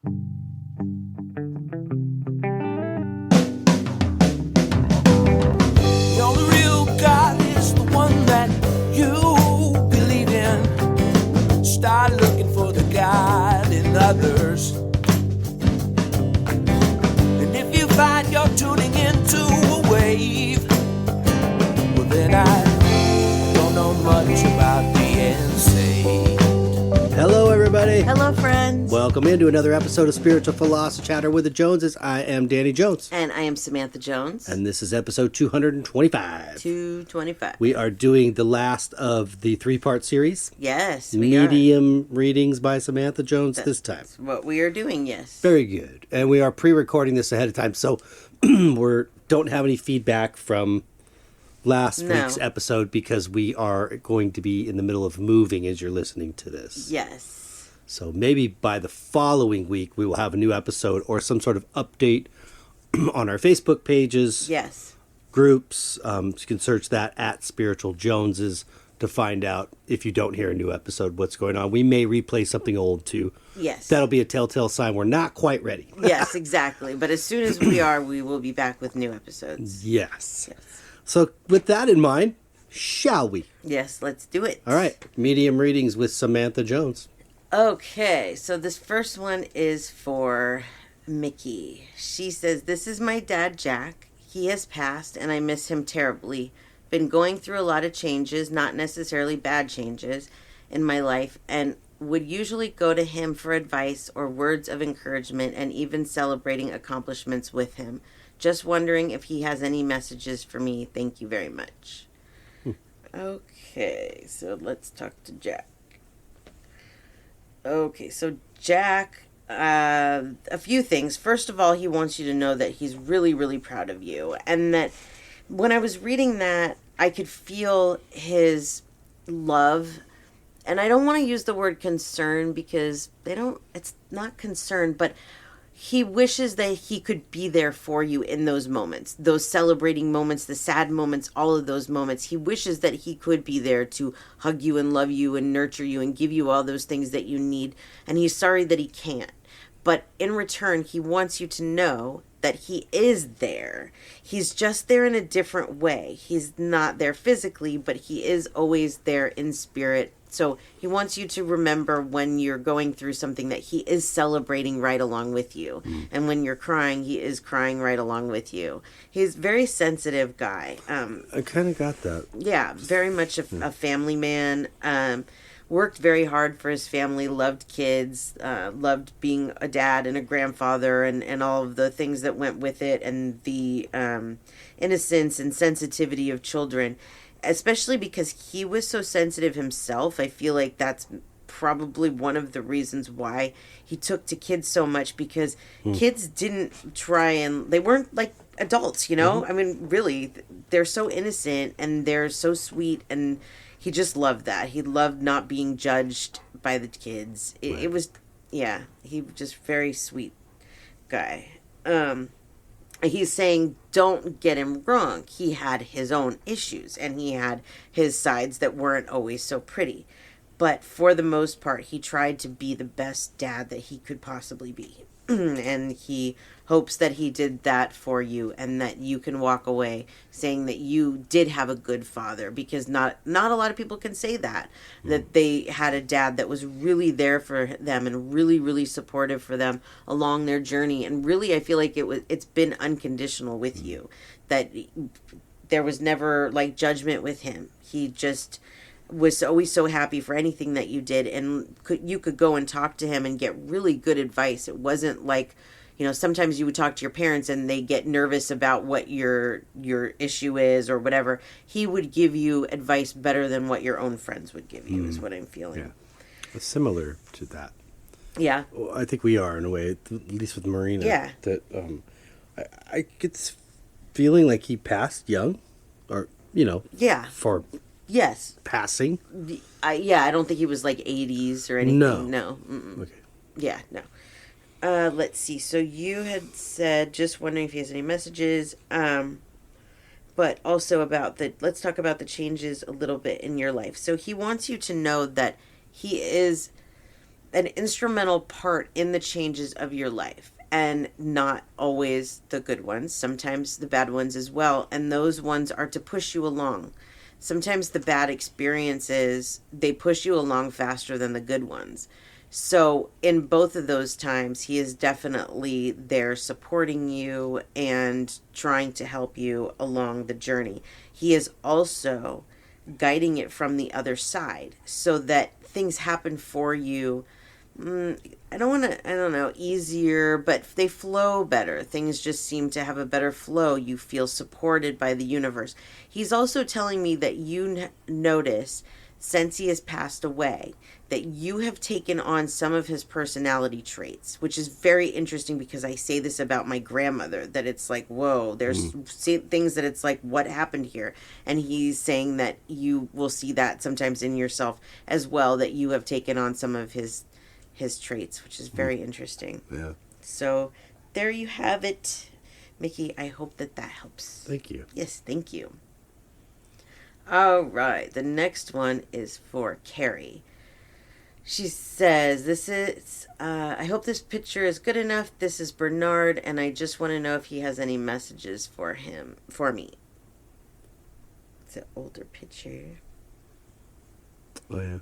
The only real God is the one that you believe in. Start looking for the God in others. And if you find you're tuning into a wave, well then I don't know much about being saved. Hello, everybody. Hello, friends. Welcome into another episode of Spiritual Philosophy Chatter with the Joneses. I am Danny Jones. And I am Samantha Jones. And this is episode 225. 225. We are doing the last of the three-part series. Yes, we Medium readings by Samantha Jones this time. That's what we are doing, yes. Very good. And we are pre-recording this ahead of time, so we don't have any feedback from last week's episode because we are going to be in the middle of moving as you're listening to this. Yes. So maybe by the following week we will have a new episode or some sort of update on our Facebook pages. Yes. Groups. You can search that at Spiritual Joneses to find out if you don't hear a new episode what's going on. We may replay something old too. Yes. That'll be a telltale sign we're not quite ready. Yes, exactly. But as soon as we are, we will be back with new episodes. Yes. Yes. So with that in mind, shall we? Yes, let's do it. All right. Medium readings with Samantha Jones. Okay, so this first one is for Mickey. She says, "This is my dad, Jack. He has passed, and I miss him terribly. Been going through a lot of changes, not necessarily bad changes, in my life, and would usually go to him for advice or words of encouragement and even celebrating accomplishments with him. Just wondering if he has any messages for me. Thank you very much." Okay, so let's talk to Jack. Okay, so Jack, a few things. First of all, he wants you to know that he's really, really proud of you. And that when I was reading that, I could feel his love. And I don't want to use the word concern because it's not concern, but he wishes that he could be there for you in those moments, those celebrating moments, the sad moments, all of those moments. He wishes that he could be there to hug you and love you and nurture you and give you all those things that you need. And he's sorry that he can't. But in return, he wants you to know that he is there. He's just there in a different way. He's not there physically, but he is always there in spirit. So he wants you to remember when you're going through something that he is celebrating right along with you. And when you're crying, he is crying right along with you. He's a very sensitive guy. I kind of got that. Yeah, very much a family man. Worked very hard for his family, loved kids, loved being a dad and a grandfather and all of the things that went with it and the innocence and sensitivity of children. Especially because he was so sensitive himself, I feel like that's probably one of the reasons why he took to kids so much, because kids didn't try and they weren't like adults, you know? I mean, really, they're so innocent and they're so sweet, and he just loved that. He loved not being judged by the kids. It was, yeah, he was just very sweet guy. He's saying, don't get him wrong. He had his own issues and he had his sides that weren't always so pretty. But for the most part, he tried to be the best dad that he could possibly be. And he hopes that he did that for you and that you can walk away saying that you did have a good father, because not a lot of people can say that they had a dad that was really there for them and really, really supportive for them along their journey. And really, I feel like it's been unconditional with you, that there was never like judgment with him. He just was always so happy for anything that you did, and you could go and talk to him and get really good advice. It wasn't like, you know, sometimes you would talk to your parents and they get nervous about what your issue is or whatever. He would give you advice better than what your own friends would give you, is what I'm feeling. Yeah. It's similar to that. Yeah. Well, I think we are in a way, at least with Marina. Yeah. That I get this feeling like he passed young, or, you know. Yeah. For yes. passing. I don't think he was like 80s or anything. No. Okay. Yeah, no. Let's see. So you had said, just wondering if he has any messages, but also about let's talk about the changes a little bit in your life. So he wants you to know that he is an instrumental part in the changes of your life. And not always the good ones, sometimes the bad ones as well. And those ones are to push you along. Sometimes the bad experiences, they push you along faster than the good ones. So in both of those times, he is definitely there supporting you and trying to help you along the journey. He is also guiding it from the other side so that things happen for you. I don't know, easier, but they flow better. Things just seem to have a better flow. You feel supported by the universe. He's also telling me that you notice, since he has passed away, that you have taken on some of his personality traits, which is very interesting because I say this about my grandmother, that it's like, whoa, there's things that it's like, what happened here? And he's saying that you will see that sometimes in yourself as well, that you have taken on some of his traits, which is very interesting. Yeah. So there you have it. Mickey, I hope that helps. Thank you. Yes, thank you. All right. The next one is for Carrie. She says, this is, I hope this picture is good enough. This is Bernard, and I just want to know if he has any messages for me. It's an older picture. Oh, yeah.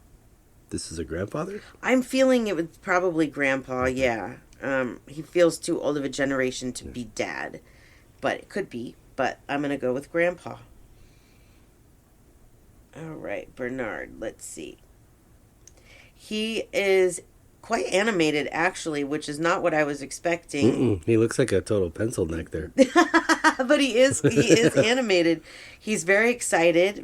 This is a grandfather? I'm feeling it was probably grandpa, yeah. He feels too old of a generation to be dad. But it could be. But I'm going to go with grandpa. All right, Bernard, let's see. He is quite animated, actually, which is not what I was expecting. He looks like a total pencil neck there. But he is animated. He's very excited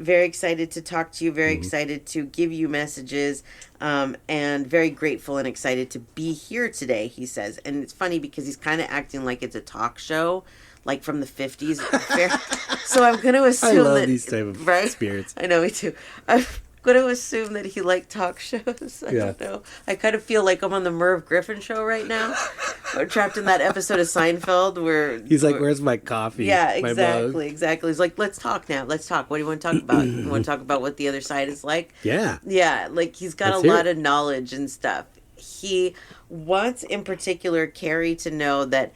to talk to you, very excited to give you messages, and very grateful and excited to be here today, he says. And it's funny because he's kind of acting like it's a talk show, like from the 50s. So I'm going to assume I love that, these type of spirits. I know, me too. I'm going to assume that he liked talk shows. I don't know. I kind of feel like I'm on the Merv Griffin show right now. Or trapped in that episode of Seinfeld where... He's like, where's my coffee? Yeah, exactly. He's like, let's talk now. Let's talk. What do you want to talk about? You want to talk about what the other side is like? Yeah. Yeah, like he's got a lot of knowledge and stuff. He wants, in particular, Carrie to know that...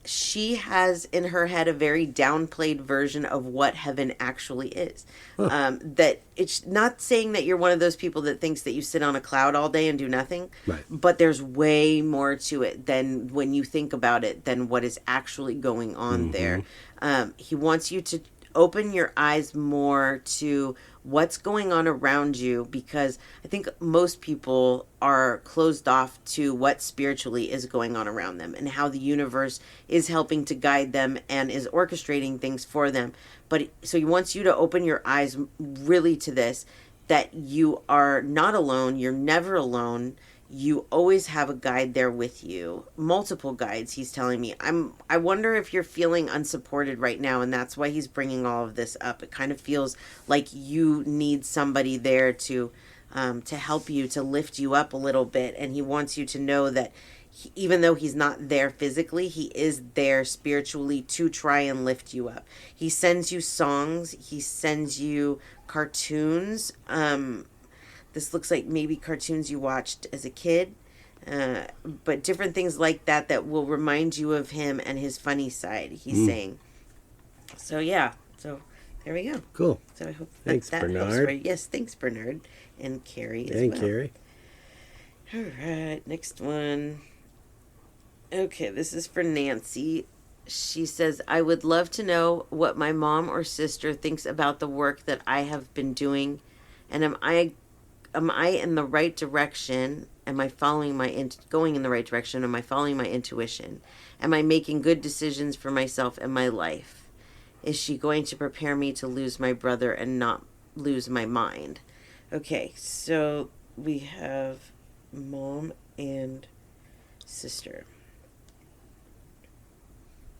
she has in her head a very downplayed version of what heaven actually is. That it's not saying that you're one of those people that thinks that you sit on a cloud all day and do nothing. Right. But there's way more to it than when you think about it, than what is actually going on there. He wants you to open your eyes more to what's going on around you, because I think most people are closed off to what spiritually is going on around them and how the universe is helping to guide them and is orchestrating things for them. But so he wants you to open your eyes really to this, that you are not alone. You're never alone. You always have a guide there with you. Multiple guides, he's telling me. I wonder if you're feeling unsupported right now, and that's why he's bringing all of this up. It kind of feels like you need somebody there to help you, to lift you up a little bit. And he wants you to know that even though he's not there physically, he is there spiritually to try and lift you up. He sends you songs. He sends you cartoons. This looks like maybe cartoons you watched as a kid, but different things like that will remind you of him and his funny side, he's saying. So, yeah. So, there we go. Cool. So, I hope thanks, that Bernard. helps for you. Yes, thanks, Bernard. And Carrie as well. And Carrie. All right, next one. Okay, this is for Nancy. She says, I would love to know what my mom or sister thinks about the work that I have been doing, and am I in the right direction? Am I following going in the right direction? Am I following my intuition? Am I making good decisions for myself and my life? Is she going to prepare me to lose my brother and not lose my mind? Okay, so we have mom and sister.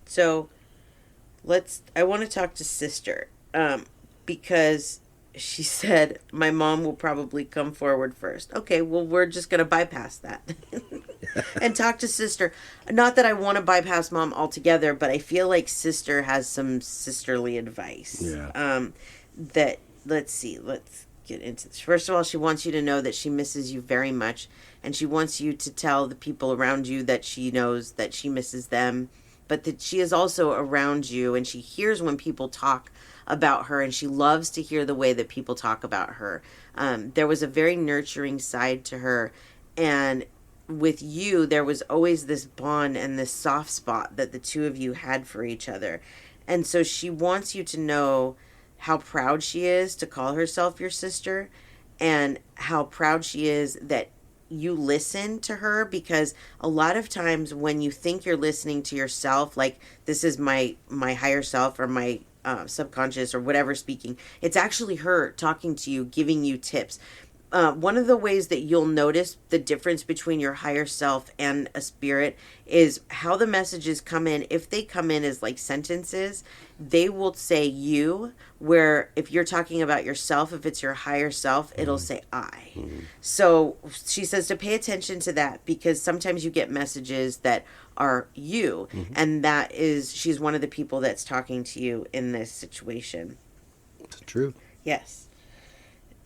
So I want to talk to sister, because she said, my mom will probably come forward first. Okay, well, we're just going to bypass that and talk to sister. Not that I want to bypass mom altogether, but I feel like sister has some sisterly advice. Yeah. That, let's see, get into this. First of all, she wants you to know that she misses you very much, and she wants you to tell the people around you that she knows that she misses them, but that she is also around you, and she hears when people talk about her, and she loves to hear the way that people talk about her. There was a very nurturing side to her, and with you, there was always this bond and this soft spot that the two of you had for each other. And so she wants you to know how proud she is to call herself your sister, and how proud she is that you listen to her, because a lot of times when you think you're listening to yourself, like this is my higher self or my subconscious or whatever speaking, it's actually her talking to you, giving you tips. One of the ways that you'll notice the difference between your higher self and a spirit is how the messages come in. If they come in as like sentences, they will say you, where if you're talking about yourself, if it's your higher self, it'll say I. So she says to pay attention to that, because sometimes you get messages that are you, and that is, she's one of the people that's talking to you in this situation. It's true. Yes.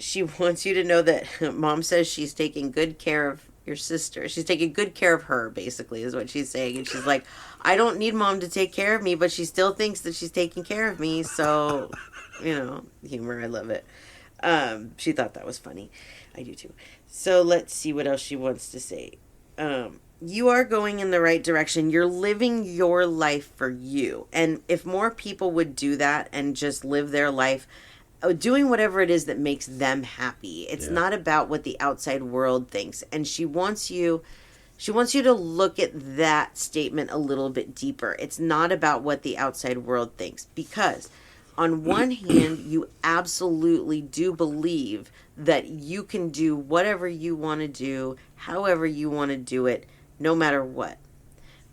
She wants you to know that Mom says she's taking good care of your sister. She's taking good care of her, basically, is what she's saying. And she's like, I don't need Mom to take care of me, but she still thinks that she's taking care of me. So, humor, I love it. She thought that was funny. I do too. So let's see what else she wants to say. You are going in the right direction. You're living your life for you. And if more people would do that and just live their life doing whatever it is that makes them happy. It's not about what the outside world thinks. And she wants you to look at that statement a little bit deeper. It's not about what the outside world thinks, because on one hand, you absolutely do believe that you can do whatever you want to do, however you want to do it, no matter what.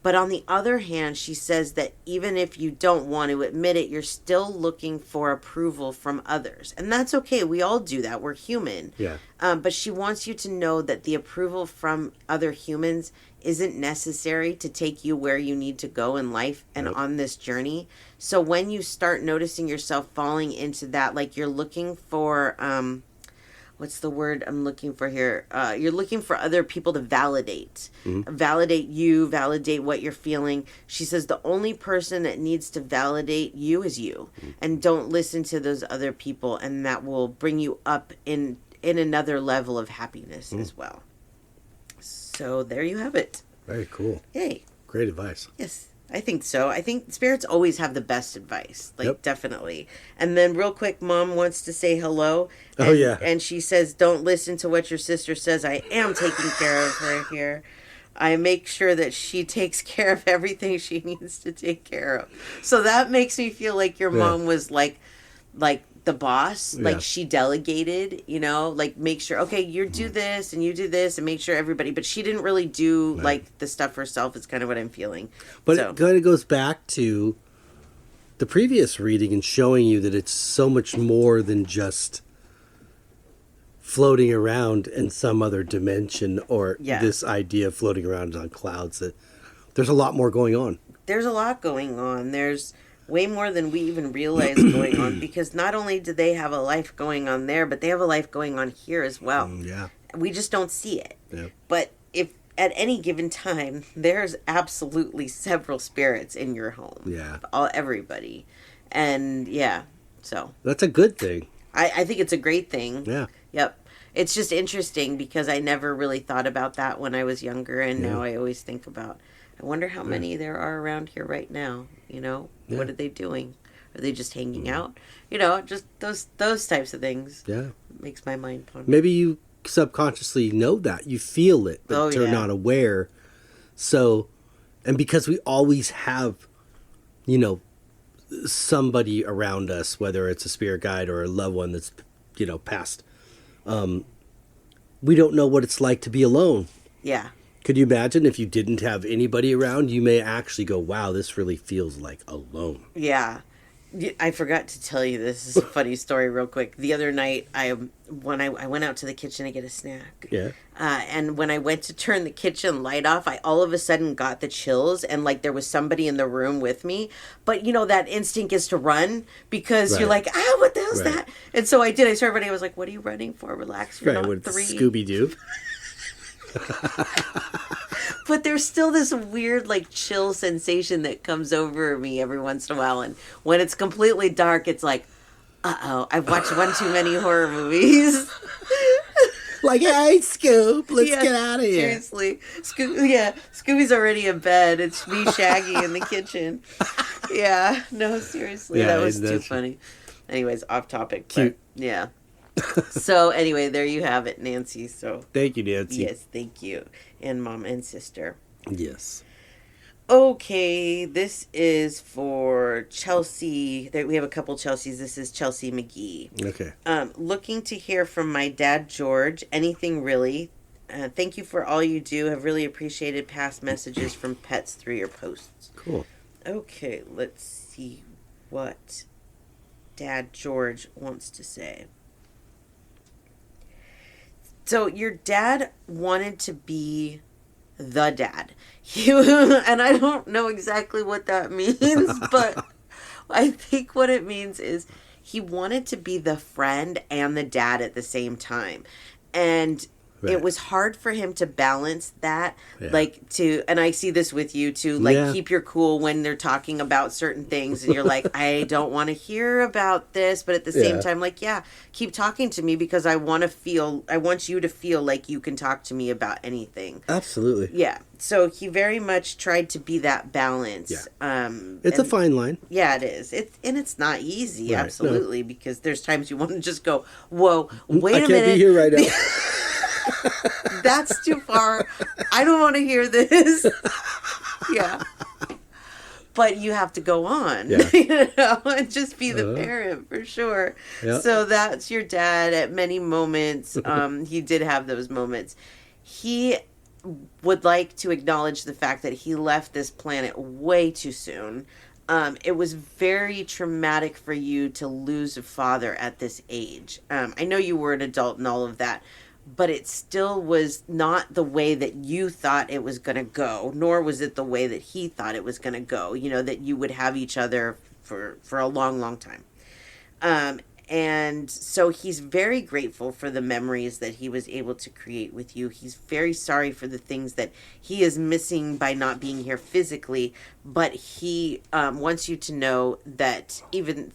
But on the other hand, she says that even if you don't want to admit it, you're still looking for approval from others. And that's okay. We all do that. We're human. Yeah. But she wants you to know that the approval from other humans isn't necessary to take you where you need to go in life and on this journey. So when you start noticing yourself falling into that, like you're looking for... what's the word I'm looking for here? You're looking for other people to validate. Validate you, validate what you're feeling. She says the only person that needs to validate you is you. And don't listen to those other people, and that will bring you up in another level of happiness as well. So there you have it. Very cool. Yay. Great advice. Yes. I think so. I think spirits always have the best advice. Definitely. And then real quick, Mom wants to say hello. And, and she says, don't listen to what your sister says. I am taking care of her here. I make sure that she takes care of everything she needs to take care of. So that makes me feel like your mom was like the boss, like she delegated, like make sure, okay, you do this and you do this and make sure everybody, but she didn't really do like the stuff herself is kind of what I'm feeling. But it kind of goes back to the previous reading and showing you that it's so much more than just floating around in some other dimension or this idea of floating around on clouds, that there's a lot more going on. There's a lot going on. There's way more than we even realize going on, because not only do they have a life going on there, but they have a life going on here as well. We just don't see it. But if at any given time, there's absolutely several spirits in your home. Everybody. And so. That's a good thing. I think it's a great thing. Yep. It's just interesting because I never really thought about that when I was younger, and now I always think about, I wonder how many there are around here right now. What are they doing? Are they just hanging out? Just those types of things. Makes my mind ponder. Maybe you subconsciously know that. You feel it, but you're not aware. So, and because we always have, somebody around us, whether it's a spirit guide or a loved one that's, passed, we don't know what it's like to be alone. Could you imagine if you didn't have anybody around? You may actually go, wow, this really feels like alone. I forgot to tell you this. This is a funny story real quick. The other night, when I went out to the kitchen to get a snack. Yeah. And when I went to turn the kitchen light off, I all of a sudden got the chills and like there was somebody in the room with me. But you know, that instinct is to run because you're like, what the hell's that? And so I did. I started running. I was like, what are you running for? Relax. You're not 3. Scooby-Doo. But there's still this weird like chill sensation that comes over me every once in a while. And when it's completely dark, it's like, I've watched one too many horror movies. Like, hey, Scoop, let's get out of here. Seriously. Scooby's already in bed. It's me, Shaggy, in the kitchen. Yeah, no, seriously. That was too funny. Anyways, off topic. Cute. But, yeah. So, anyway, there you have it, Nancy. So Thank you, Nancy. Yes, thank you. And Mom and Sister. Yes. Okay, this is for Chelsea. We have a couple Chelseas. This is Chelsea McGee. Okay. Looking to hear from my dad, George. Anything really. Thank you for all you do. Have really appreciated past messages from pets through your posts. Cool. Okay, let's see what Dad George wants to say. So your dad wanted to be the dad. And I don't know exactly what that means, but I think what it means is he wanted to be the friend and the dad at the same time. And it was hard for him to balance that, and I see this with you too, keep your cool when they're talking about certain things and you're like, I don't want to hear about this, but at the same time, keep talking to me because I want you to feel like you can talk to me about anything. Absolutely. Yeah. So he very much tried to be that balance. Yeah. It's a fine line. Yeah, it is. It's not easy, absolutely, because there's times you want to just go, whoa, wait a minute. I can't be here right now. That's too far. I don't want to hear this. Yeah. But you have to go on, and just be the parent for sure. Yeah. So that's your dad at many moments. He did have those moments. He would like to acknowledge the fact that he left this planet way too soon. It was very traumatic for you to lose a father at this age. I know you were an adult and all of that, but it still was not the way that you thought it was going to go, nor was it the way that he thought it was going to go, that you would have each other for a long, long time. And so he's very grateful for the memories that he was able to create with you. He's very sorry for the things that he is missing by not being here physically, but he wants you to know that even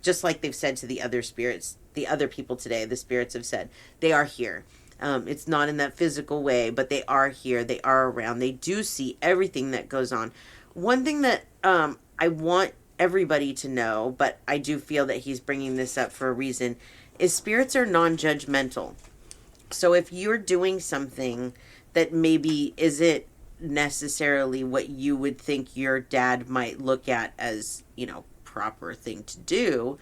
just like they've said to the other spirits, the other people today, the spirits have said, they are here. It's not in that physical way, but they are here. They are around. They do see everything that goes on. One thing that I want everybody to know, but I do feel that he's bringing this up for a reason, is spirits are non-judgmental. So if you're doing something that maybe isn't necessarily what you would think your dad might look at as, proper thing to do,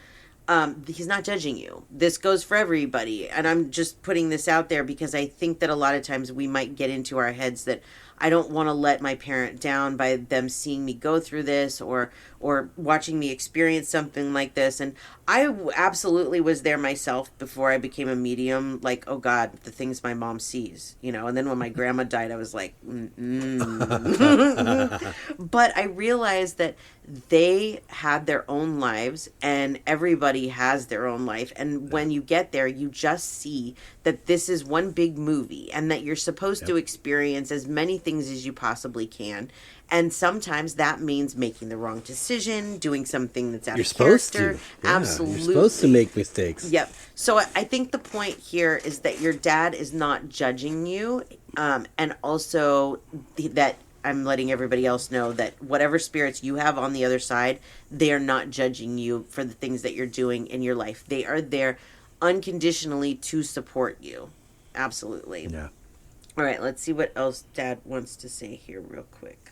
he's not judging you. This goes for everybody. And I'm just putting this out there because I think that a lot of times we might get into our heads that I don't want to let my parent down by them seeing me go through this or watching me experience something like this. And I absolutely was there myself before I became a medium. Like, oh God, the things my mom sees, And then when my grandma died, I was like, But I realized that they had their own lives and everybody has their own life. And when you get there, you just see that this is one big movie and that you're supposed to experience as many things as you possibly can. And sometimes that means making the wrong decision, doing something that's out of character. To. Yeah, absolutely. You're supposed to make mistakes. Yep. So I think the point here is that your dad is not judging you. And also that I'm letting everybody else know that whatever spirits you have on the other side, they are not judging you for the things that you're doing in your life. They are there unconditionally to support you. Absolutely. Yeah. All right, let's see what else Dad wants to say here real quick.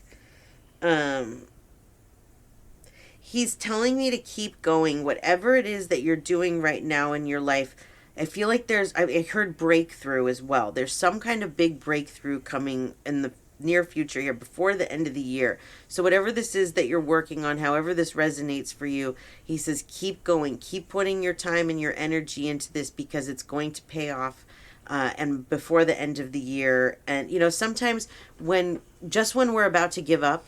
He's telling me to keep going. Whatever it is that you're doing right now in your life, I feel like I heard breakthrough as well. There's some kind of big breakthrough coming in the near future here, before the end of the year. So whatever this is that you're working on, however this resonates for you, he says, keep going, keep putting your time and your energy into this, because it's going to pay off. And before the end of the year. And, sometimes when we're about to give up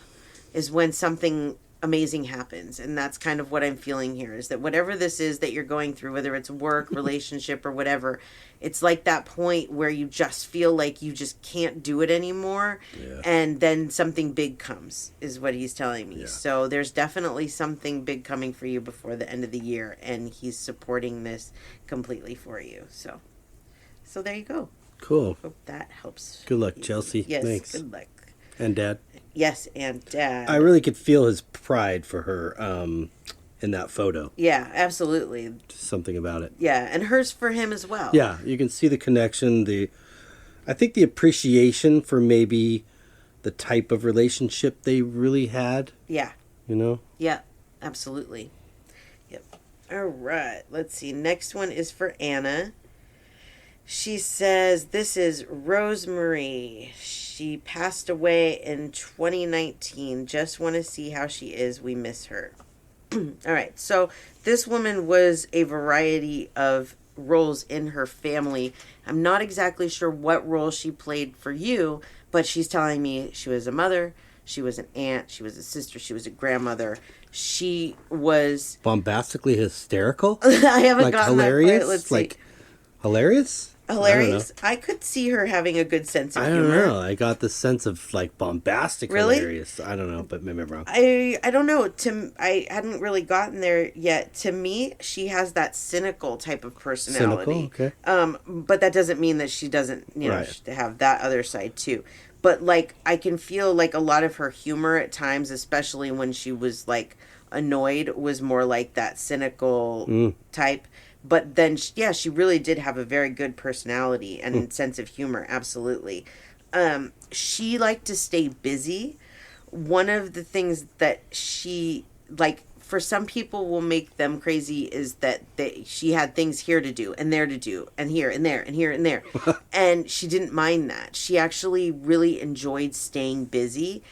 is when something amazing happens. And that's kind of what I'm feeling here, is that whatever this is that you're going through, whether it's work, relationship, or whatever, it's like that point where you just feel like you just can't do it anymore. Yeah. And then something big comes, is what he's telling me. Yeah. So there's definitely something big coming for you before the end of the year. And he's supporting this completely for you. So there you go. Cool. Hope that helps. Good luck, Chelsea. Yes, Thanks. good luck. And Dad. Yes, and Dad. I really could feel his pride for her in that photo. Yeah, absolutely. Just something about it. Yeah, and hers for him as well. Yeah, you can see the connection. I think the appreciation for maybe the type of relationship they really had. Yeah. Yeah, absolutely. Yep. All right. Let's see. Next one is for Anna. She says, this is Rosemary. She passed away in 2019. Just want to see how she is. We miss her. All right. So this woman was a variety of roles in her family. I'm not exactly sure what role she played for you, but she's telling me she was a mother, she was an aunt, she was a sister, she was a grandmother. She was bombastically hysterical. I haven't like gotten hilarious. that far. Let's see. Like hilarious. Hilarious. I could see her having a good sense of humor. I don't know. I got the sense of like bombastic Really? hilarious. I don't know, but maybe I'm wrong. I don't know. I hadn't really gotten there yet. To me, she has that cynical type of personality. Cynical, okay. But that doesn't mean that she doesn't, Right. have that other side too. But like, I can feel like a lot of her humor at times, especially when she was like annoyed, was more like that cynical type. But then, she really did have a very good personality and sense of humor. Absolutely. She liked to stay busy. One of the things that she, like, for some people will make them crazy is that she had things here to do and there to do and here and there and here and there. And she didn't mind that. She actually really enjoyed staying busy.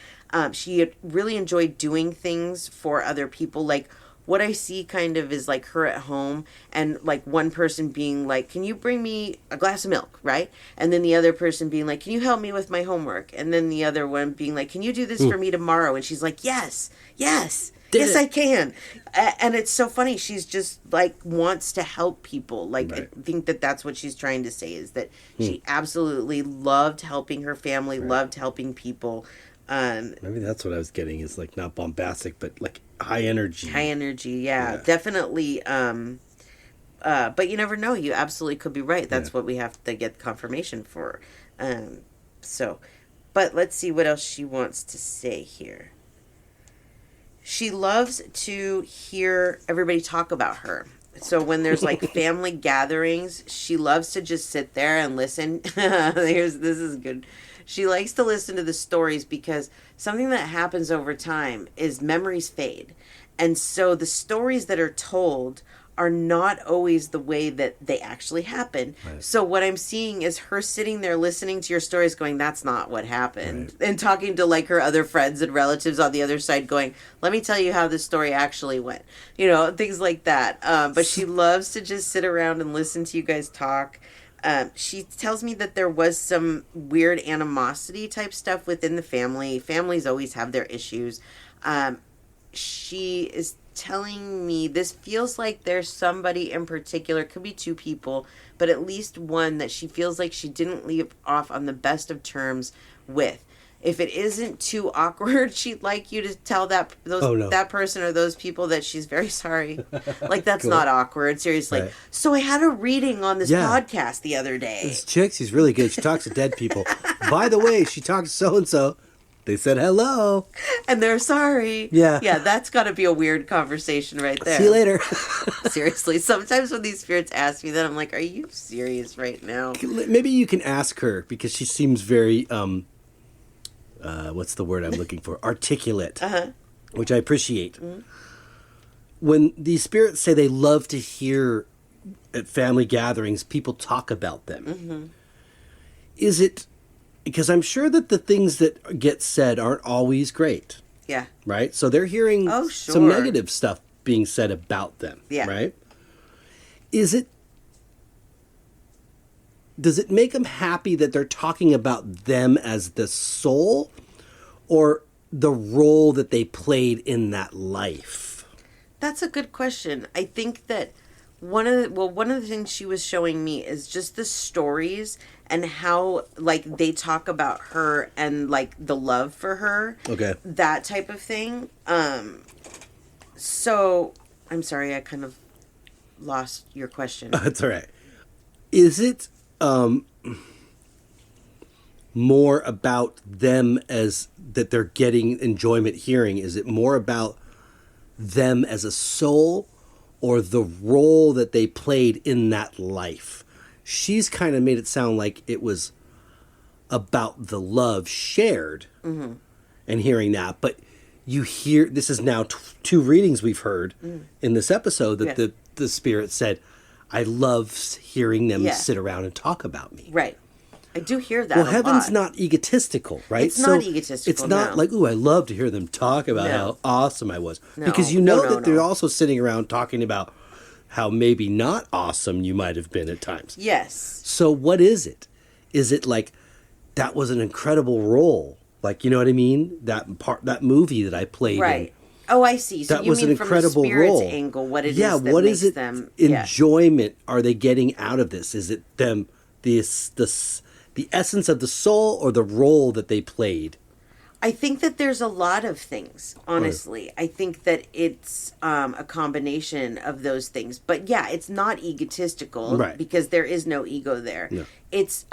She had really enjoyed doing things for other people. Like, what I see kind of is like her at home and like one person being like, can you bring me a glass of milk, right? And then the other person being like, can you help me with my homework? And then the other one being like, can you do this for me tomorrow? And she's like, yes, I can. And it's so funny. She's just like wants to help people. Like, Right. I think that's what she's trying to say, is that she absolutely loved helping her family, loved helping people. Maybe that's what I was getting, is like not bombastic, but like high energy. High energy, yeah. Definitely. But you never know. You absolutely could be right. That's what we have to get confirmation for. But let's see what else she wants to say here. She loves to hear everybody talk about her. So when there's like family gatherings, she loves to just sit there and listen. This is good. She likes to listen to the stories, because something that happens over time is memories fade. And so the stories that are told are not always the way that they actually happen. Right. So what I'm seeing is her sitting there listening to your stories going, that's not what happened. Right. And talking to like her other friends and relatives on the other side going, let me tell you how this story actually went. Things like that. But she loves to just sit around and listen to you guys talk. She tells me that there was some weird animosity type stuff within the family. Families always have their issues. She is telling me this feels like there's somebody in particular, it could be two people, but at least one that she feels like she didn't leave off on the best of terms with. If it isn't too awkward, she'd like you to tell that person or those people that she's very sorry. Like, that's Cool. not awkward. Seriously. Right. So I had a reading on this podcast the other day. This chick, she's really good. She talks to dead people. By the way, she talked to so-and-so. They said hello. And they're sorry. Yeah. Yeah, that's got to be a weird conversation right there. See you later. Seriously. Sometimes when these spirits ask me that, I'm like, are you serious right now? Maybe you can ask her, because she seems very, what's the word I'm looking for? Articulate. Which I appreciate. Mm-hmm. When these spirits say they love to hear at family gatherings people talk about them, is it because I'm sure that the things that get said aren't always great, Yeah. right? So they're hearing Oh, some sure. negative stuff being said about them, Yeah. right? Does it make them happy that they're talking about them as the soul, or the role that they played in that life? That's a good question. I think that one of the things she was showing me is just the stories and how like they talk about her and like the love for her. Okay. That type of thing. So I'm sorry, I kind of lost your question. That's all right. Is it more about them as that they're getting enjoyment hearing? Is it more about them as a soul, or the role that they played in that life? She's kind of made it sound like it was about the love shared and hearing that. But you hear, this is now two readings we've heard in this episode that the spirit said, I love hearing them sit around and talk about me. Right. I do hear that. Well, a heaven's lot. not egotistical, right? It's not egotistical. It's not like, ooh, I love to hear them talk about how awesome I was. No. Because you know that they're no. also sitting around talking about how maybe not awesome you might have been at times. Yes. So what is it? Is it like, that was an incredible role? Like, you know what I mean? That movie that I played Right. in. Oh, I see. So That you was mean an from the incredible spirit's role. angle, what it Yeah, is that what makes is it? them Enjoyment are they getting out of this? Is it them the essence of the soul, or the role that they played? I think that there's a lot of things, honestly. I think that it's a combination of those things. But yeah, it's not egotistical, Right. because there is no ego there. No. It's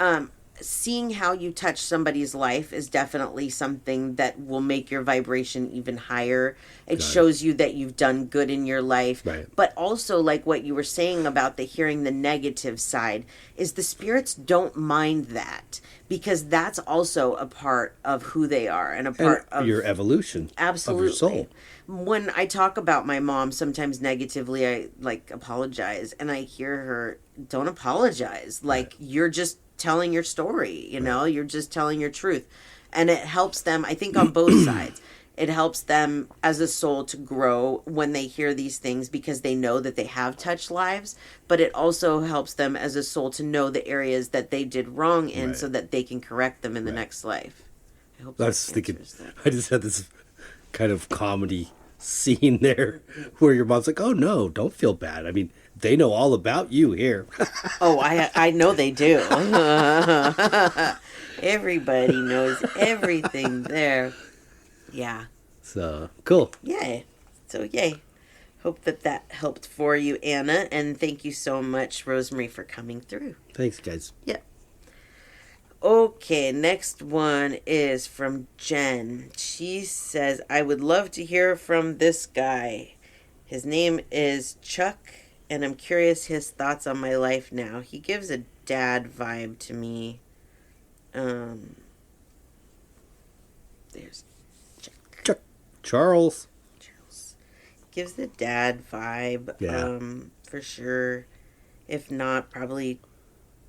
seeing how you touch somebody's life is definitely something that will make your vibration even higher. It shows you that you've done good in your life. Right. But also, like what you were saying about the hearing the negative side, is the spirits don't mind that, because that's also a part of who they are and a part of your evolution. Absolutely. Of your soul. When I talk about my mom, sometimes negatively, I like apologize, and I hear her, don't apologize. Like, you're just telling your story, you know, you're just telling your truth. And it helps them, I think, on both sides. It helps them as a soul to grow when they hear these things, because they know that they have touched lives, but it also helps them as a soul to know the areas that they did wrong in, so that they can correct them in the next life. I hope I was thinking, I just had this kind of comedy scene there where your mom's like, oh no, don't feel bad. I mean, they know all about you here. Oh, I know they do. Everybody knows everything there. Yeah. So, cool. Yay. So, yay. Hope that helped for you, Anna. And thank you so much, Rosemary, for coming through. Thanks, guys. Yep. Okay, next one is from Jen. She says, I would love to hear from this guy. His name is Chuck, and I'm curious his thoughts on my life now. He gives a dad vibe to me. There's Chuck. Charles. gives the dad vibe. Yeah. For sure. If not, probably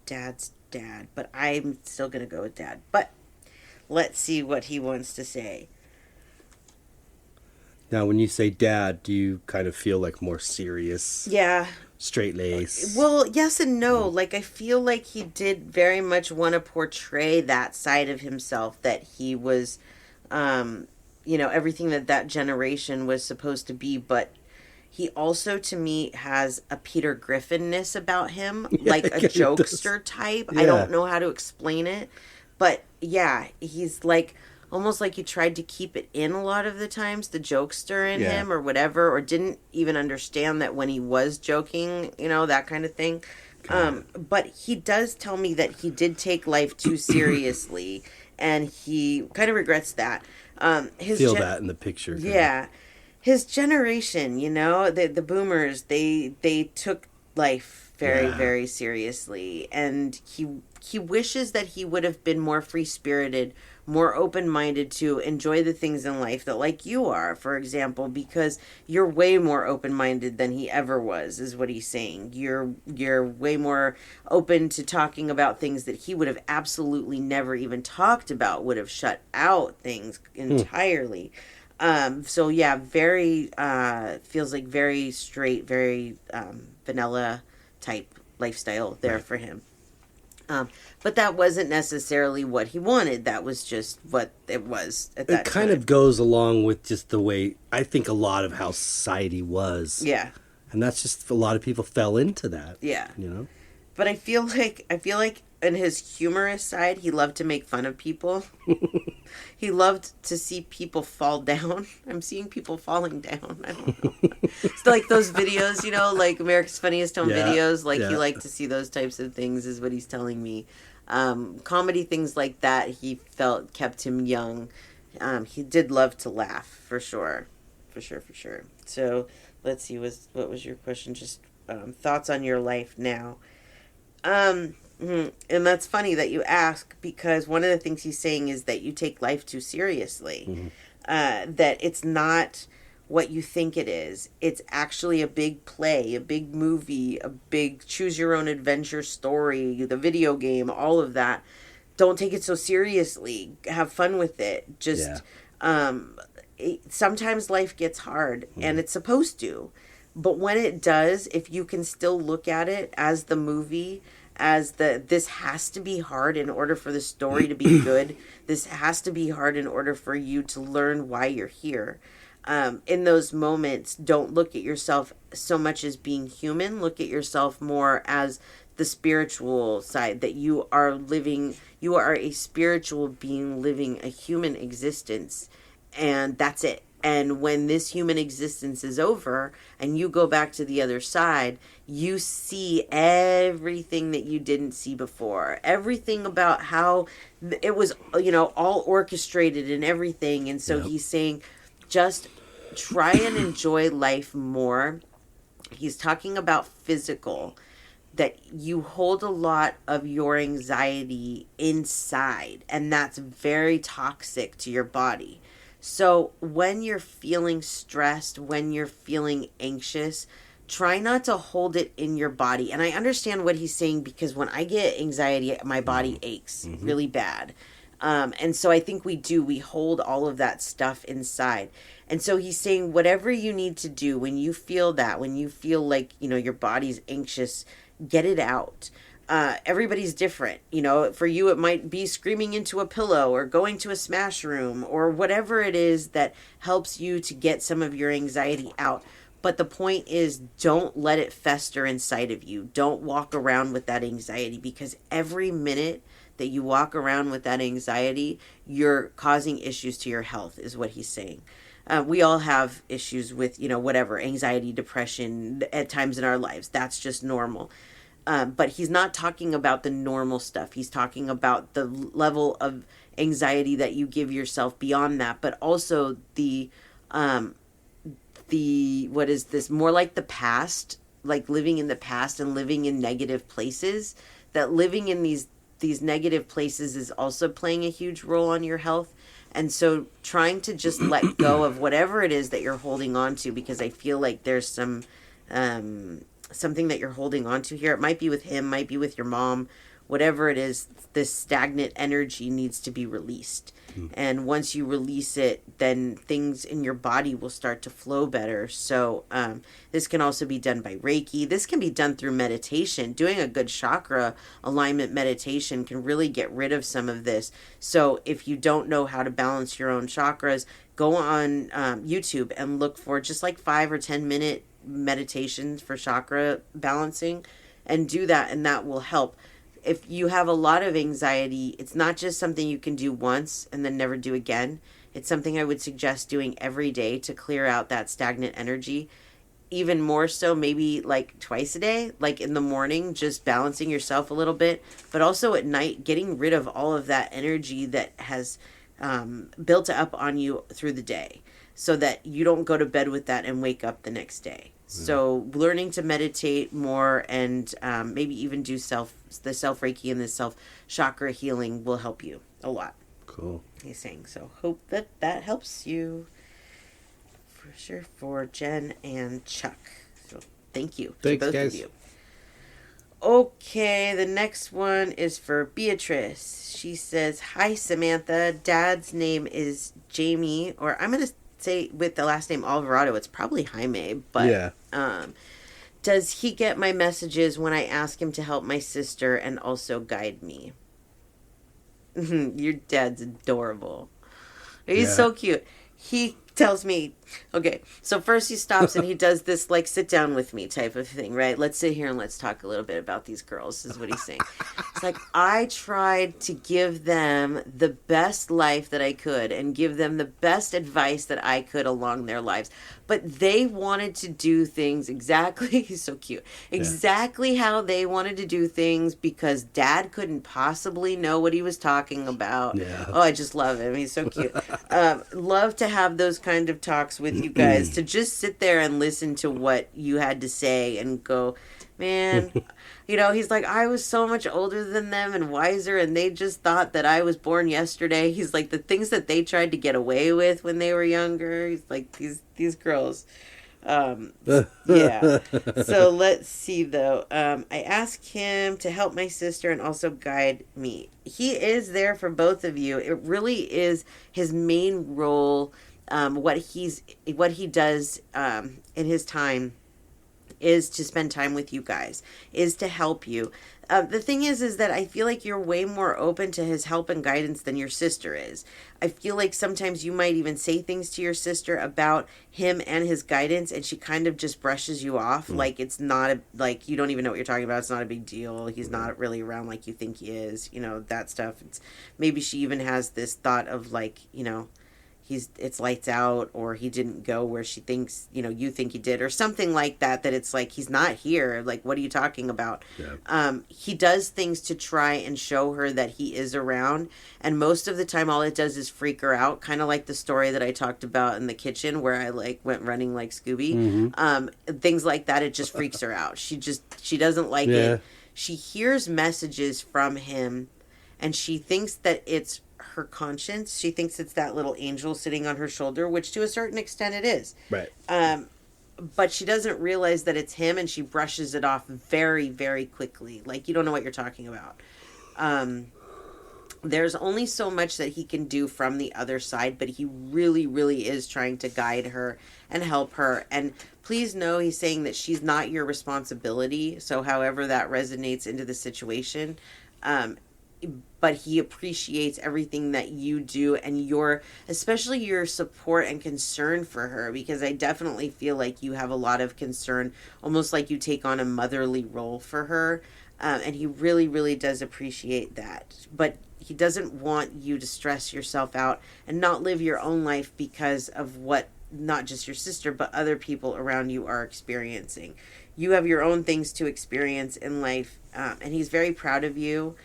dad's dad. But I'm still going to go with dad. But let's see what he wants to say. Now, when you say dad, do you kind of feel like more serious? Yeah. Straight lace? Well, yes and no. Like, I feel like he did very much want to portray that side of himself, that he was, everything that generation was supposed to be. But he also, to me, has a Peter Griffin-ness about him, like a jokester type. Yeah. I don't know how to explain it. But, yeah, he's like... almost like you tried to keep it in a lot of the times, the jokester in him or whatever, or didn't even understand that when he was joking, that kind of thing. But he does tell me that he did take life too seriously, and he kind of regrets that. Feel that in the picture. Yeah. His generation, the boomers, they took life very, very seriously, and he wishes that he would have been more free-spirited more open-minded to enjoy the things in life that like you are, for example, because you're way more open-minded than he ever was, is what he's saying. You're way more open to talking about things that he would have absolutely never even talked about, would have shut out things entirely. So yeah, very feels like very straight, very vanilla type lifestyle there for him. But that wasn't necessarily what he wanted. That was just what it was at that time. It kind of goes along with just the way I think a lot of how society was. Yeah. And that's just a lot of people fell into that. Yeah. You know? But I feel like in his humorous side, he loved to make fun of people. He loved to see people fall down. I'm seeing people falling down. I don't know. It's like those videos, you know, like America's Funniest Home Videos. Like he liked to see those types of things, is what he's telling me. Comedy things like that, he felt kept him young. He did love to laugh, for sure. For sure. So let's see, what was your question? Just thoughts on your life now. And that's funny that you ask, because one of the things he's saying is that you take life too seriously. That it's not what you think it is. It's actually a big play, a big movie, a big choose your own adventure story, the video game, all of that. Don't take it so seriously. Have fun with it. Just sometimes life gets hard, and it's supposed to. But when it does, if you can still look at it as the movie, as this has to be hard in order for the story to be good. This has to be hard in order for you to learn why you're here. In those moments, don't look at yourself so much as being human. Look at yourself more as the spiritual side, that you are a spiritual being living a human existence, and that's it. And when this human existence is over and you go back to the other side, you see everything that you didn't see before. Everything about how it was, all orchestrated and everything. And so he's saying, just try and enjoy life more. He's talking about physical, that you hold a lot of your anxiety inside, and that's very toxic to your body. So when you're feeling stressed, when you're feeling anxious, try not to hold it in your body. And I understand what he's saying, because when I get anxiety, my body aches really bad. And so I think we hold all of that stuff inside. And so he's saying, whatever you need to do when you feel that, when you feel like, your body's anxious, get it out. Everybody's different. For you, it might be screaming into a pillow or going to a smash room or whatever it is that helps you to get some of your anxiety out. But the point is, don't let it fester inside of you. Don't walk around with that anxiety, because every minute that you walk around with that anxiety, you're causing issues to your health, is what he's saying. We all have issues with, whatever, anxiety, depression at times in our lives. That's just normal. But he's not talking about the normal stuff. He's talking about the level of anxiety that you give yourself beyond that, but also the what is this, more like the past, like living in the past and living in negative places, that living in these negative places is also playing a huge role on your health. And so trying to just let go of whatever it is that you're holding on to, because I feel like there's some something that you're holding on to here. It might be with him, might be with your mom, whatever it is. This stagnant energy needs to be released. And once you release it, then things in your body will start to flow better. So this can also be done by Reiki. This can be done through meditation. Doing a good chakra alignment meditation can really get rid of some of this. So if you don't know how to balance your own chakras, go on YouTube and look for just like 5 or 10 minute meditations for chakra balancing, and do that, and that will help. If you have a lot of anxiety, it's not just something you can do once and then never do again. It's something I would suggest doing every day to clear out that stagnant energy. Even more so, maybe like twice a day, like in the morning, just balancing yourself a little bit, but also at night, getting rid of all of that energy that has built up on you through the day, so that you don't go to bed with that and wake up the next day. So learning to meditate more, and maybe even do the self Reiki and the self chakra healing will help you a lot. Cool. He's saying, so hope that helps you. For sure, for Jen and Chuck. So thank you Thanks, to both guys. of you. Okay, the next one is for Beatrice. She says, "Hi, Samantha. Dad's name is Jamie, or I'm going to say with the last name Alvarado. It's probably Jaime, but Yeah. Does he get my messages when I ask him to help my sister and also guide me?" Your dad's adorable. He's so cute. He tells me, okay, so first he stops and he does this, like, sit down with me type of thing, right? Let's sit here and let's talk a little bit about these girls, is what he's saying. It's like, I tried to give them the best life that I could and give them the best advice that I could along their lives. But they wanted to do things exactly, he's so cute, exactly how they wanted to do things because Dad couldn't possibly know what he was talking about. Yeah. Oh, I just love him. He's so cute. Love to have those kind of talks with you guys, to just sit there and listen to what you had to say and go, man, he's like, I was so much older than them and wiser, and they just thought that I was born yesterday. He's like, the things that they tried to get away with when they were younger. He's like, these girls. Yeah. So let's see, though. I asked him to help my sister and also guide me. He is there for both of you. It really is his main role. What he does in his time is to spend time with you guys, is to help you. The thing is that I feel like you're way more open to his help and guidance than your sister is. I feel like sometimes you might even say things to your sister about him and his guidance, and she kind of just brushes you off. Like it's not like you don't even know what you're talking about. It's not a big deal. He's not really around like you think he is. That stuff. Maybe she even has this thought of like, it's lights out, or he didn't go where she thinks, you think he did, or something like that, that it's like, he's not here. Like, what are you talking about? Yeah. He does things to try and show her that he is around. And most of the time, all it does is freak her out. Kind of like the story that I talked about in the kitchen where I went running like Scooby. Mm-hmm. Things like that. It just freaks her out. She doesn't like it. She hears messages from him and she thinks that it's her conscience. She thinks it's that little angel sitting on her shoulder, which to a certain extent it is. Right. But she doesn't realize that it's him, and she brushes it off very, very quickly. Like, you don't know what you're talking about. There's only so much that he can do from the other side, but he really, really is trying to guide her and help her. And please know he's saying that she's not your responsibility. So however that resonates into the situation, but he appreciates everything that you do and especially your support and concern for her, because I definitely feel like you have a lot of concern, almost like you take on a motherly role for her. And he really, really does appreciate that. But he doesn't want you to stress yourself out and not live your own life because of what not just your sister, but other people around you are experiencing. You have your own things to experience in life, and he's very proud of you.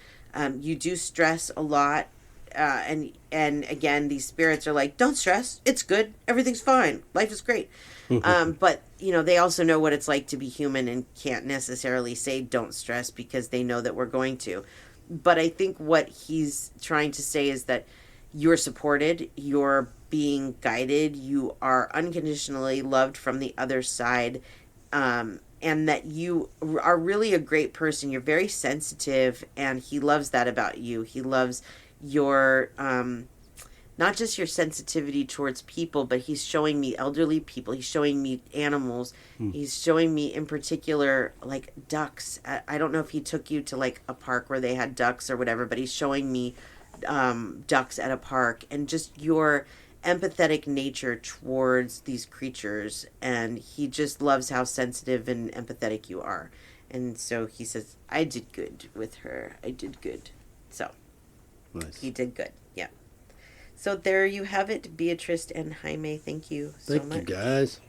You do stress a lot, and again, these spirits are like, don't stress. It's good. Everything's fine. Life is great. But, they also know what it's like to be human and can't necessarily say don't stress because they know that we're going to. But I think what he's trying to say is that you're supported, you're being guided, you are unconditionally loved from the other side, and that you are really a great person. You're very sensitive, and he loves that about you. He loves your, not just your sensitivity towards people, but he's showing me elderly people. He's showing me animals. He's showing me in particular, like ducks. I don't know if he took you to like a park where they had ducks or whatever, but he's showing me ducks at a park, and just your empathetic nature towards these creatures, and he just loves how sensitive and empathetic you are. And so he says, I did good with her. I did good. So nice. He did good. Yeah. So there you have it, Beatrice and Jaime. Thank you so much. Thank you, guys.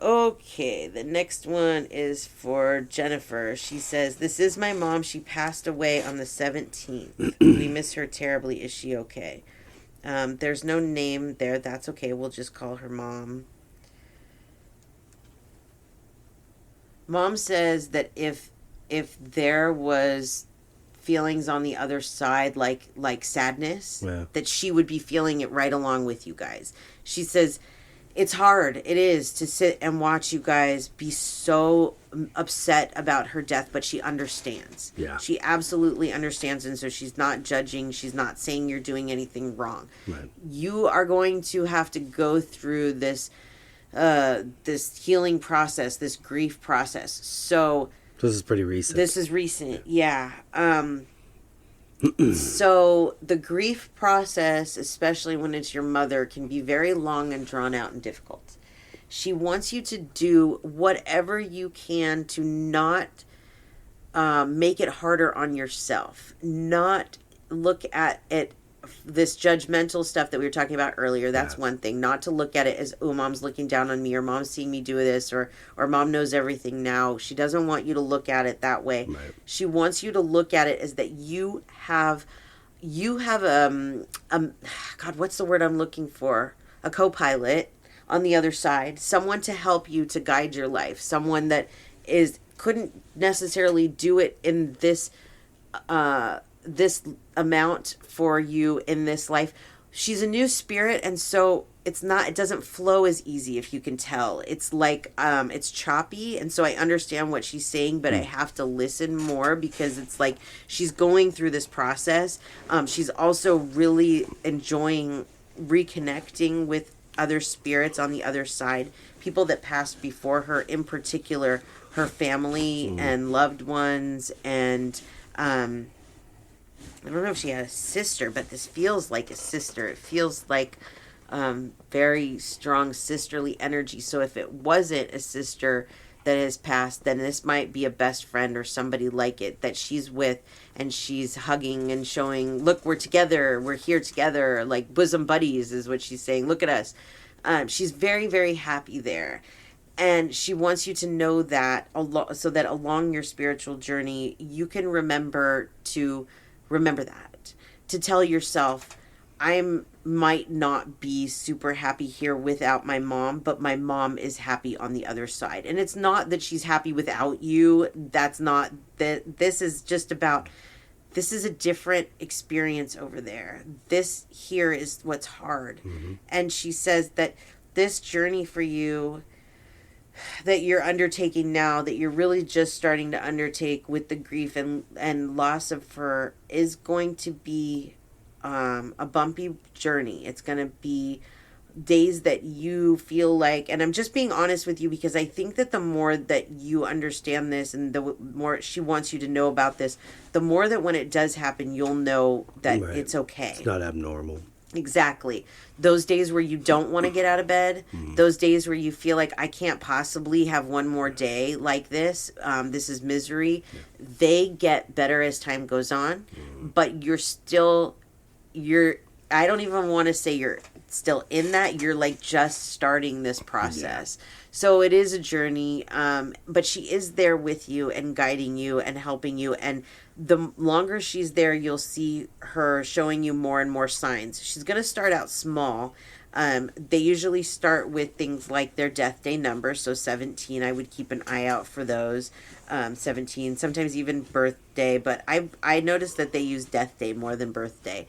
Okay, the next one is for Jennifer. She says, this is my mom. She passed away on the 17th. We miss her terribly. Is she okay? There's no name there. That's okay. We'll just call her Mom. Mom says that if there was feelings on the other side, like sadness, that she would be feeling it right along with you guys. She says it's hard. It is to sit and watch you guys be so upset about her death, but she understands. Yeah. She absolutely understands, and so she's not judging. She's not saying you're doing anything wrong. Right. You are going to have to go through this healing process, this grief process. So this is pretty recent. This is recent, yeah. So the grief process, especially when it's your mother, can be very long and drawn out and difficult. She wants you to do whatever you can to not make it harder on yourself. Not look at it, this judgmental stuff that we were talking about earlier. That's one thing. Not to look at it as, oh, mom's looking down on me, or mom's seeing me do this, or mom knows everything now. She doesn't want you to look at it that way. Right. She wants you to look at it as that you have God, what's the word I'm looking for? A co-pilot on the other side, someone to help you, to guide your life, someone that couldn't necessarily do it in this amount for you in this life. She's a new spirit, and so it doesn't flow as easy, if you can tell. It's like it's choppy, and so I understand what she's saying, but I have to listen more, because it's like she's going through this process. She's also really enjoying reconnecting with other spirits on the other side, people that passed before her, in particular her family and loved ones, and I don't know if she had a sister, but this feels like a sister. It feels like very strong sisterly energy. So if it wasn't a sister that has passed, then this might be a best friend or somebody like it that she's with, and she's hugging and showing, look, we're together, we're here together, like bosom buddies is what she's saying. Look at us. She's very, very happy there. And she wants you to know that so that along your spiritual journey, you can remember that, to tell yourself, I might not be super happy here without my mom, but my mom is happy on the other side. And it's not that she's happy without you. That's not that. This is just about, this is a different experience over there. This here is what's hard. Mm-hmm. And she says that this journey for you that you're undertaking now, that you're really just starting to undertake with the grief and loss of her, is going to be a bumpy journey. It's going to be days that you feel like, and I'm just being honest with you, because I think that the more that you understand this, and the more she wants you to know about this, the more that when it does happen, you'll know that it's okay. It's not abnormal. Exactly. Those days where you don't want to get out of bed, those days where you feel like, I can't possibly have one more day like this, this is misery, they get better as time goes on, but I don't even want to say you're still in that, you're like just starting this process. So it is a journey, but she is there with you and guiding you and helping you, and the longer she's there, you'll see her showing you more and more signs. She's going to start out small. They usually start with things like their death day number. So 17, I would keep an eye out for those. 17, sometimes even birthday. But I noticed that they use death day more than birthday.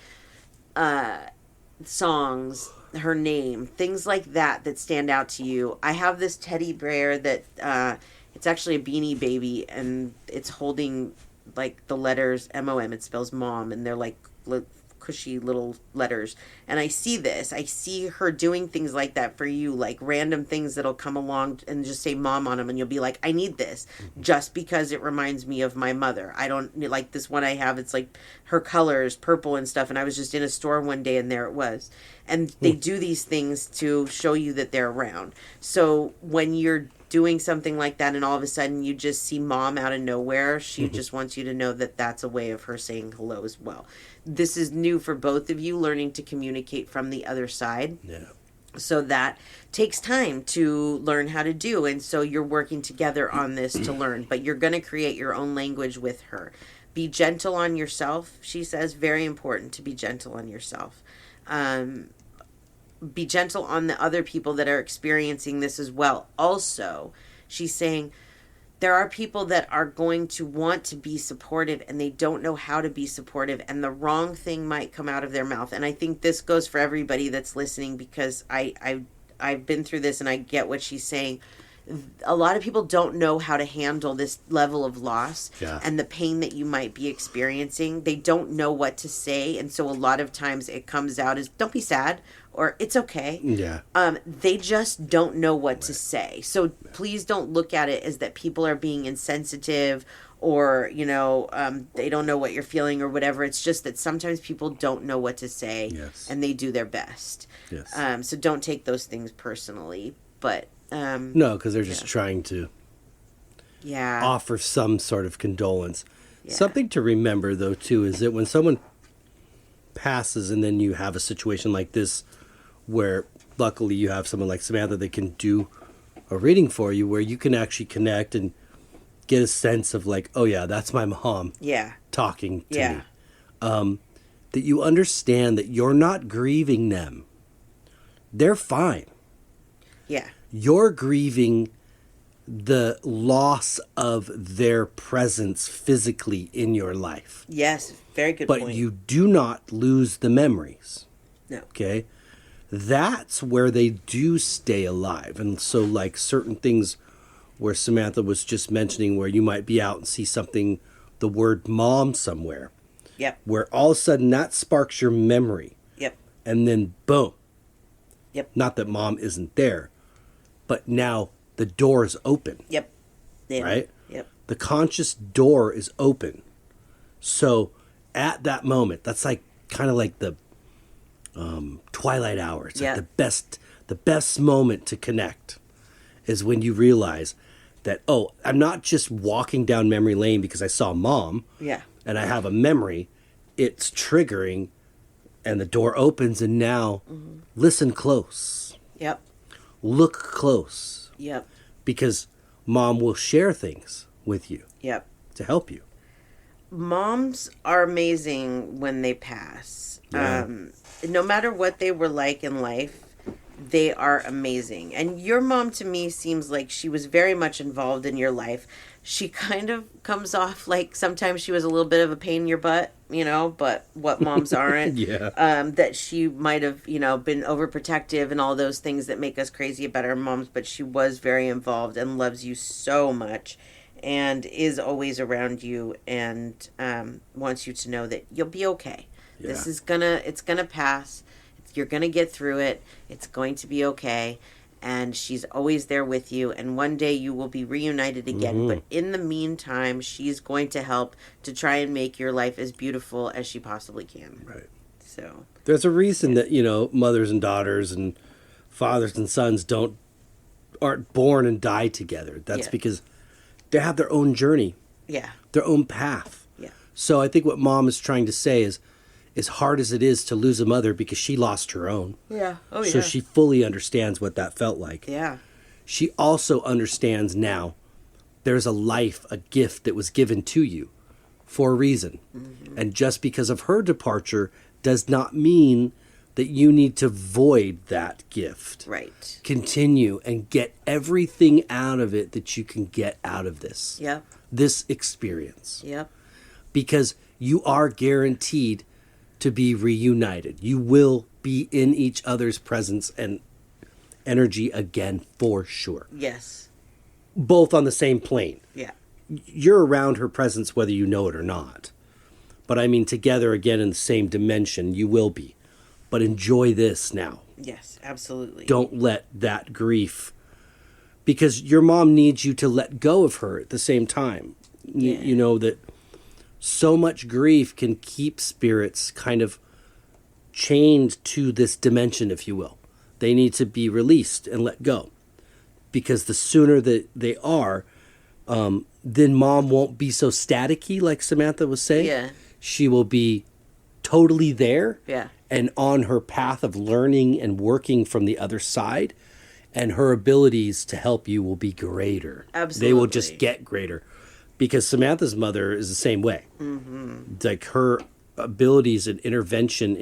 Songs, her name, things like that stand out to you. I have this teddy bear that it's actually a Beanie Baby, and it's holding like the letters MOM. It spells mom, and they're like cushy little letters. And I see her doing things like that for you, like random things that'll come along and just say mom on them, and you'll be like, I need this just because it reminds me of my mother. I don't like this one I have. It's like her colors, purple and stuff. And I was just in a store one day, and there it was. And they do these things to show you that they're around. So when you're doing something like that and all of a sudden you just see mom out of nowhere, she just wants you to know that that's a way of her saying hello as well. This is new for both of you, learning to communicate from the other side. Yeah. So that takes time to learn how to do. And so you're working together on this to learn, but you're going to create your own language with her. Be gentle on yourself. She says, very important to be gentle on yourself. Be gentle on the other people that are experiencing this as well. Also, she's saying, there are people that are going to want to be supportive and they don't know how to be supportive, and the wrong thing might come out of their mouth. And I think this goes for everybody that's listening, because I've been through this and I get what she's saying. A lot of people don't know how to handle this level of loss and the pain that you might be experiencing. They don't know what to say. And so a lot of times it comes out as, don't be sad, or it's okay. Yeah. They just don't know what to say. So please don't look at it as that people are being insensitive, or, you know, they don't know what you're feeling or whatever. It's just that sometimes people don't know what to say and they do their best. Yes. So don't take those things personally, but... no, because they're just trying to offer some sort of condolence. Something to remember, though, too, is that when someone passes and then you have a situation like this where luckily you have someone like Samantha that can do a reading for you, where you can actually connect and get a sense of like, oh, yeah, that's my mom talking to me. That you understand that you're not grieving them. They're fine. Yeah. You're grieving the loss of their presence physically in your life. Yes, very good point. But you do not lose the memories. No. Okay? That's where they do stay alive. And so, like, certain things where Samantha was just mentioning, where you might be out and see something, the word mom somewhere. Yep. Where all of a sudden that sparks your memory. Yep. And then, boom. Yep. Not that mom isn't there, but now the door is open. Yep. Yeah. Right? Yep. The conscious door is open. So at that moment, that's like kind of like the twilight hour. It's like the best moment to connect is when you realize that, oh, I'm not just walking down memory lane because I saw mom. Yeah. And I have a memory. It's triggering, and the door opens, and now listen close. Yep. Look close. Yep. Because mom will share things with you. Yep. To help you. Moms are amazing when they pass. Yeah. No matter what they were like in life, they are amazing. And your mom, to me, seems like she was very much involved in your life. She kind of comes off like sometimes she was a little bit of a pain in your butt, you know, but what moms aren't? That she might have, you know, been overprotective and all those things that make us crazy about our moms, but she was very involved and loves you so much and is always around you and wants you to know that you'll be okay. Yeah. It's gonna pass. You're gonna get through it. It's going to be okay. And she's always there with you. And one day you will be reunited again. But in the meantime, she's going to help to try and make your life as beautiful as she possibly can. Right. So there's a reason that, you know, mothers and daughters and fathers and sons aren't born and die together. That's because they have their own journey. Yeah. Their own path. Yeah. So I think what mom is trying to say is, as hard as it is to lose a mother, because she lost her own. Yeah. Oh, so she fully understands what that felt like. Yeah. She also understands now there's a life, a gift that was given to you for a reason. And just because of her departure does not mean that you need to void that gift. Right. Continue and get everything out of it that you can get out of this. Yep. This experience. Yep. Because you are guaranteed to be reunited. You will be in each other's presence and energy again for sure. Yes. Both on the same plane. Yeah. You're around her presence whether you know it or not. But I mean, together again in the same dimension, you will be. But enjoy this now. Yes, absolutely. Don't let that grief, because your mom needs you to let go of her at the same time. Yeah. You know that so much grief can keep spirits kind of chained to this dimension, if you will. They need to be released and let go. Because the sooner that they are, then mom won't be so staticky, like Samantha was saying. Yeah. She will be totally there. Yeah. And on her path of learning and working from the other side. And her abilities to help you will be greater. Absolutely. They will just get greater. Because Samantha's mother is the same way. Like her abilities and intervention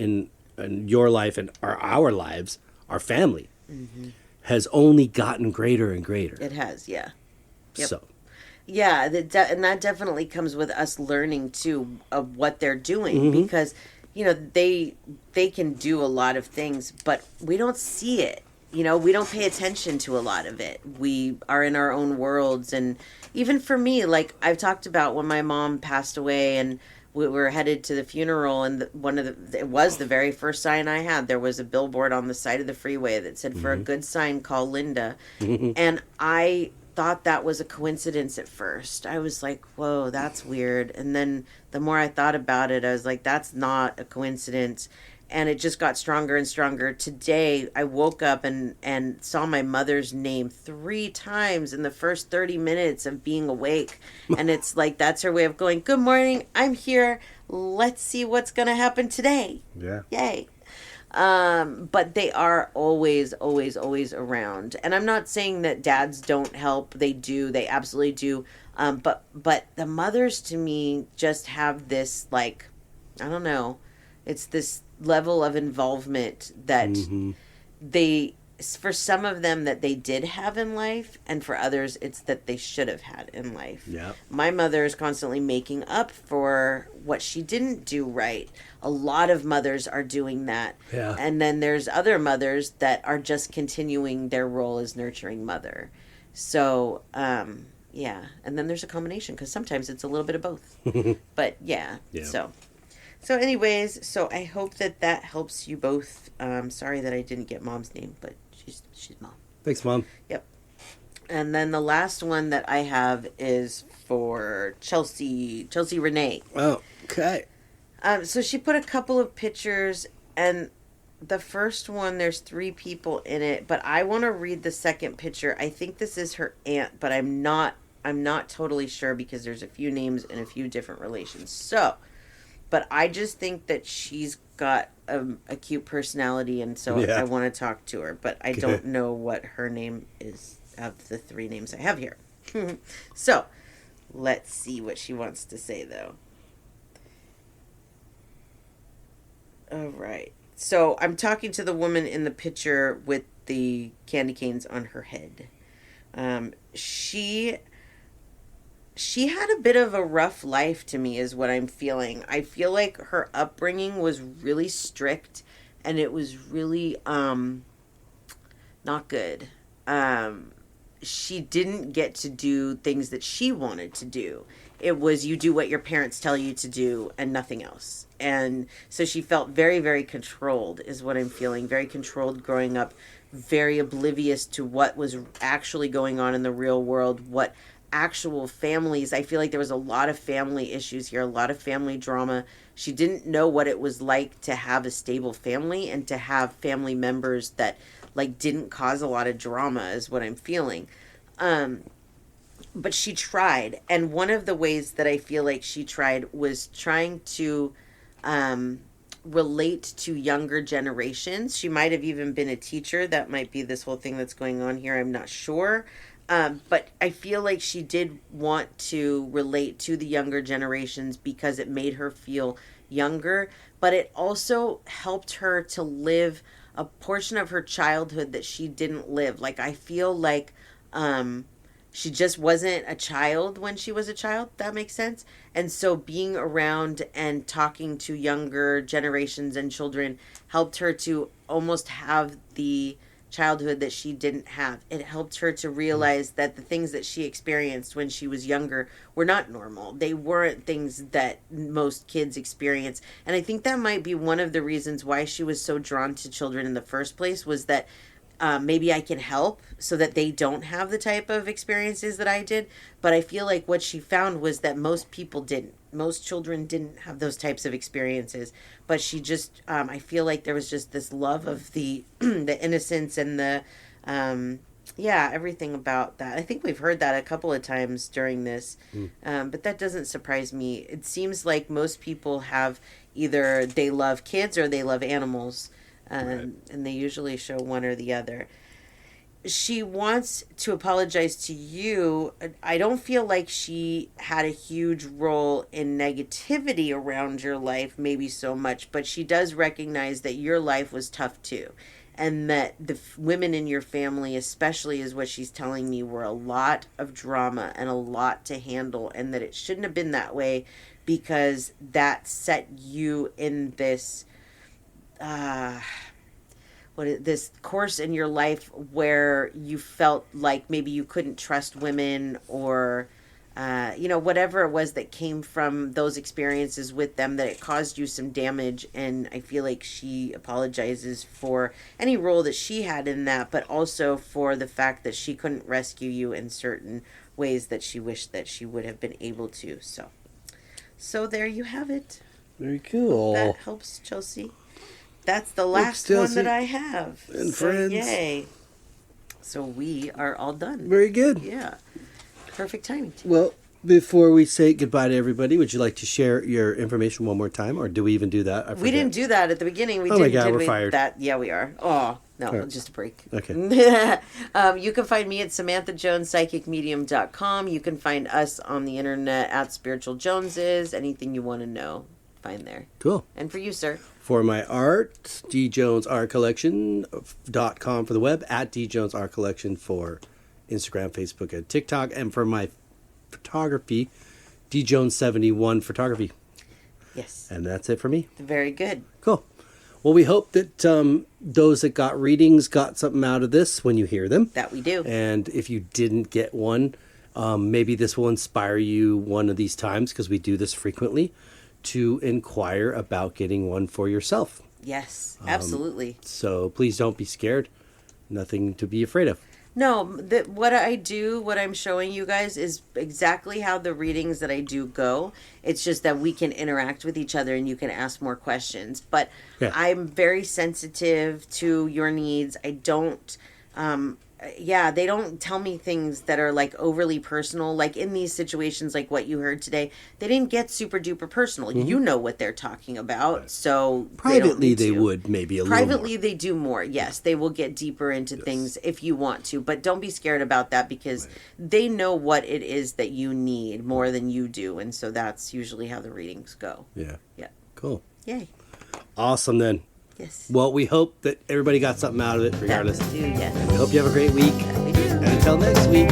in your life and our lives, our family, has only gotten greater and greater. It has, yeah. Yep. So, Yeah, and that definitely comes with us learning too of what they're doing, because they can do a lot of things, but we don't see it. We don't pay attention to a lot of it. We are in our own worlds, and even for me, like I've talked about when my mom passed away, and we were headed to the funeral, and it was the very first sign I had. There was a billboard on the side of the freeway that said, "For a good sign, call Linda," and I thought that was a coincidence at first. I was like, whoa, that's weird. And then the more I thought about it, I was like, that's not a coincidence. And it just got stronger and stronger. Today, I woke up and saw my mother's name 3 times in the first 30 minutes of being awake. And it's like, that's her way of going, good morning, I'm here. Let's see what's going to happen today. Yeah. Yay. But they are always, always, always around. And I'm not saying that dads don't help. They do. They absolutely do. But the mothers to me just have this, like, I don't know. It's this level of involvement that for some of them that they did have in life, and for others it's that they should have had in life. Yeah. My mother is constantly making up for what she didn't do right. A lot of mothers are doing that. Yeah. And then there's other mothers that are just continuing their role as nurturing mother. So, yeah. And then there's a combination, because sometimes it's a little bit of both. But yeah. So anyways, so I hope that helps you both. Sorry that I didn't get Mom's name, but she's Mom. Thanks, Mom. Yep. And then the last one that I have is for Chelsea Renee. Oh, okay. So she put a couple of pictures, and the first one, there's 3 people in it, but I want to read the second picture. I think this is her aunt, but I'm not totally sure, because there's a few names and a few different relations. So, but I just think that she's got a cute personality, and so I want to talk to her, but I don't know what her name is of the 3 names I have here. So, let's see what she wants to say, though. All right. So, I'm talking to the woman in the picture with the candy canes on her head. She had a bit of a rough life, to me, is what I'm feeling. I feel like her upbringing was really strict, and it was really not good. She didn't get to do things that she wanted to do. It was, you do what your parents tell you to do and nothing else. And so she felt very, very controlled, is what I'm feeling. Very controlled growing up, very oblivious to what was actually going on in the real world, what actual families. I feel like there was a lot of family issues here, a lot of family drama. She didn't know what it was like to have a stable family and to have family members that like didn't cause a lot of drama, is what I'm feeling. But she tried, and one of the ways that I feel like she tried was trying to relate to younger generations. She might have even been a teacher. That might be this whole thing that's going on here. I'm not sure. But I feel like she did want to relate to the younger generations because it made her feel younger, but it also helped her to live a portion of her childhood that she didn't live. Like, I feel like she just wasn't a child when she was a child. That makes sense. And so being around and talking to younger generations and children helped her to almost have the childhood that she didn't have. It helped her to realize that the things that she experienced when she was younger were not normal. They weren't things that most kids experience. And I think that might be one of the reasons why she was so drawn to children in the first place, was that maybe I can help so that they don't have the type of experiences that I did. But I feel like what she found was that most people didn't. Most children didn't have those types of experiences. But she just, I feel like there was just this love of the the innocence and the, everything about that. I think we've heard that a couple of times during this. But that doesn't surprise me. It seems like most people have either they love kids or they love animals. And they usually show one or the other. She wants to apologize to you. I don't feel like she had a huge role in negativity around your life, maybe so much, but she does recognize that your life was tough too. and that the women in your family, especially, is what she's telling me, were a lot of drama and a lot to handle, and that it shouldn't have been that way because that set you in this this course in your life where you felt like maybe you couldn't trust women, or whatever it was that came from those experiences with them, that it caused you some damage. And I feel like she apologizes for any role that she had in that, but also for the fact that she couldn't rescue you in certain ways that she wished that she would have been able to. So there you have it. Very cool. That helps, Chelsea. That's the last one that I have. And friends. Yay. So we are all done. Very good. Yeah. Perfect timing. Well, before we say goodbye to everybody, would you like to share your information one more time, or do we even do that? I forget. We didn't do that at the beginning. We oh didn't, my God, did we're we? fired. Yeah, we are. Oh, no, Right. just a break. Okay. You can find me at SamanthaJonesPsychicMedium.com. You can find us on the internet at Spiritual Joneses. Anything you want to know, find there. Cool. And for you, sir? For my art, djonesartcollection.com for the web, at djonesartcollection for Instagram, Facebook, and TikTok. And for my photography, djones71 photography. Yes. And that's it for me. Very good. Cool. Well, we hope that those that got readings got something out of this when you hear them. That we do. And if you didn't get one, maybe this will inspire you one of these times, because we do this frequently, to inquire about getting one for yourself. Yes, absolutely. So please don't be scared. Nothing to be afraid of. No, what I'm showing you guys is exactly how the readings that I do go. It's just that we can interact with each other and you can ask more questions. But Yeah. I'm very sensitive to your needs. I don't, they don't tell me things that are like overly personal. Like in these situations, like what you heard today, they didn't get super duper personal. Mm-hmm. You know what they're talking about. So Privately, they would maybe a little Privately, more. they do more. Yes, they will get deeper into things if you want to, but don't be scared about that, because they know what it is that you need more than you do, and so that's usually how the readings go. Yeah. Yeah. Cool. Yay. Awesome then. Yes. Well, we hope that everybody got something out of it regardless. That we do, yes. We hope you have a great week. That we do. And until next week.